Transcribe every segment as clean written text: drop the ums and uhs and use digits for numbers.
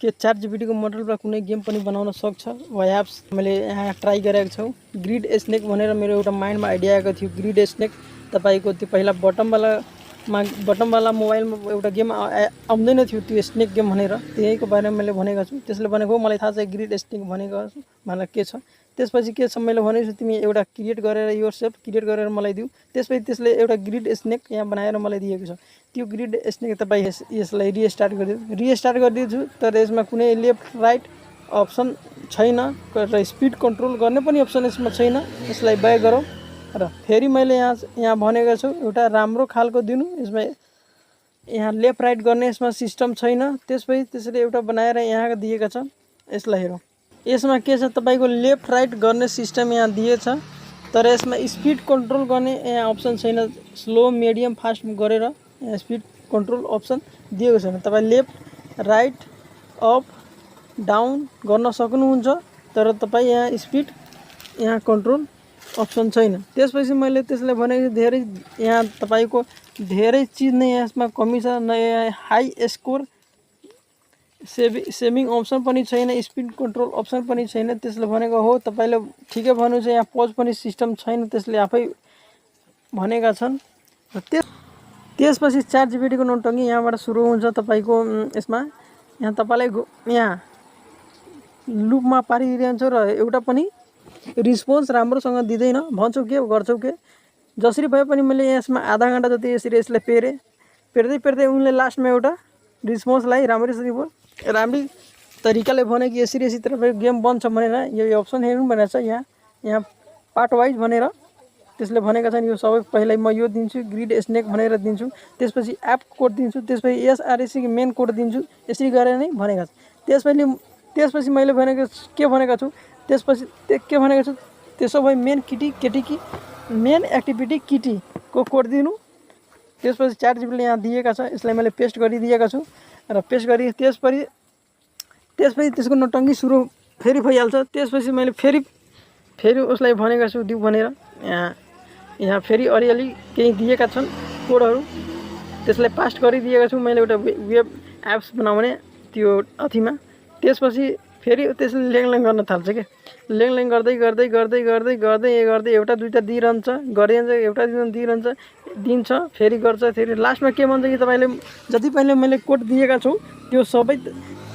के ChatGPT को मोडलबाट कुनै गेम पनि बनाउन सक्छ। वायाप्स मैले यहाँ ट्राई गरेको छु। ग्रिड स्नेक भनेर मेरो एउटा माइन्डमा आइडिया आएको थियो। ग्रिड स्नेक तपाईको त्यो पहिला बटमवाला मोबाइलमा एउटा गेम आउँदैन थियो, त्यो स्नेक गेम भनेर, त्यहीको बारेमा मैले भनेको छु। त्यसले भनेको मलाई थाहा छ ग्रिड स्नेक भनेको मलाई के छ। त्यसपछि के छ मैले भनेको छु तिमी एउटा क्रिएट गरेर योरसेल्फ क्रिएट गरेर मलाई दिऊ। त्यसपछि त्यसले एउटा ग्रिड स्नेक यहाँ बनाएर मलाई दिएको छ। त्यो ग्रिड स्नेक तपाईँ यसलाई रिस्टार्ट गरिदिन्छु तर यसमा कुनै लेफ्ट राइट अप्सन छैन र स्पिड कन्ट्रोल गर्ने पनि अप्सन यसमा छैन। यसलाई ब्याक गरौँ र फेरि मैले यहाँ भनेको छु एउटा राम्रो खालको दिनु। यसमा यहाँ लेफ्ट राइट गर्ने यसमा सिस्टम छैन। त्यसपछि त्यसले एउटा बनाएर यहाँ दिएको छ। यसलाई हेरौँ, यसमा के छ तपाईको लेफ्ट राइट गर्ने सिस्टम यहाँ दिएछ तर यसमा स्पिड कन्ट्रोल गर्ने यहाँ अप्सन छैन। स्लो मिडियम फास्ट गरेर यहाँ स्पिड कन्ट्रोल अप्सन दिएको छैन। तपाईँ लेफ्ट राइट अप डाउन गर्न सक्नुहुन्छ तर तपाईँ यहाँ स्पिड यहाँ कन्ट्रोल अप्सन छैन। त्यसपछि मैले त्यसलाई भनेको धेरै यहाँ तपाईको धेरै चिज नै यसमा कमी छ। न हाई स्कोर सेभिङ अप्सन पनि छैन, स्पिड कन्ट्रोल अप्सन पनि छैन। त्यसले भनेको हो तपाईले ठिकै भन्नु छ, यहाँ पज पनि सिस्टम छैन, त्यसले आफै भनेका छन्। त्यसपछि ChatGPT को नौटङ्गी यहाँबाट सुरु हुन्छ तपाईको। यसमा यहाँ तपाईलाई यहाँ लुपमा पारिरहन्छ र एउटा पनि रिस्पोन्स राम्रोसँग दिँदैन। भन्छौ के गर्छौ के जसरी भए पनि मैले यसमा आधा घण्टा जति यसरी यसलाई पेर्दै उनले लास्टमा एउटा रिस्पोन्सलाई राम्रै तरिकाले भने कि यसरी तरह गेम बन्छ भनेर यो अप्सन हेर्नु भनेको छ। यहाँ पार्ट वाइज भनेर त्यसले भनेका छन्। यो सबै पहिला म यो दिन्छु ग्रिड स्नेक भनेर दिन्छु, त्यसपछि एप कोड दिन्छु, त्यसपछि SRC मेन कोड दिन्छु, यसरी गरेर नै भनेका छ। त्यसपछि मैले भनेको के भनेको छु, त्यसपछि के भनेको छु, त्यसो भए मेन एक्टिभिटी किटी को कोड दिनु। त्यसपछि ChatGPT ले यहाँ दिएका छ, यसलाई मैले पेस्ट गरिदिएका छु र पेस्ट गरी त्यसपछि त्यसको नौटङ्गी सुरु फेरि भइहाल्छ। त्यसपछि मैले फेरि उसलाई भनेको छु दिउ भनेर यहाँ फेरि अलिअलि केही दिएका छन् कोडहरू, त्यसलाई पास्ट गरिदिएका छु मैले एउटा वेब एप्स बनाउने त्यो अथिमा। त्यसपछि फेरि त्यसले ल्याङ गर्न थाल्छ के, ल्याङ गर्दै एउटा दुईटा दिइरहन्छ, एउटा दिन्छ, फेरि गर्छ। फेरि लास्टमा के भन्छ कि तपाईले जति पहिले मैले कोड दिएका छु त्यो सबै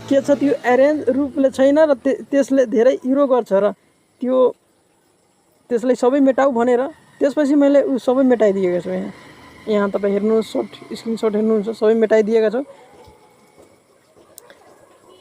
के छ त्यो एरेन्ज रूपले छैन र त्यसले धेरै इरो गर्छ र त्यसलाई सबै मेटाऊ भनेर त्यसपछि मैले सबै मेटाइदिएको छु। यहाँ तपाईँ हेर्नु स्क्रिनशट हेर्नुहुन्छ, सबै मेटाइदिएका छु।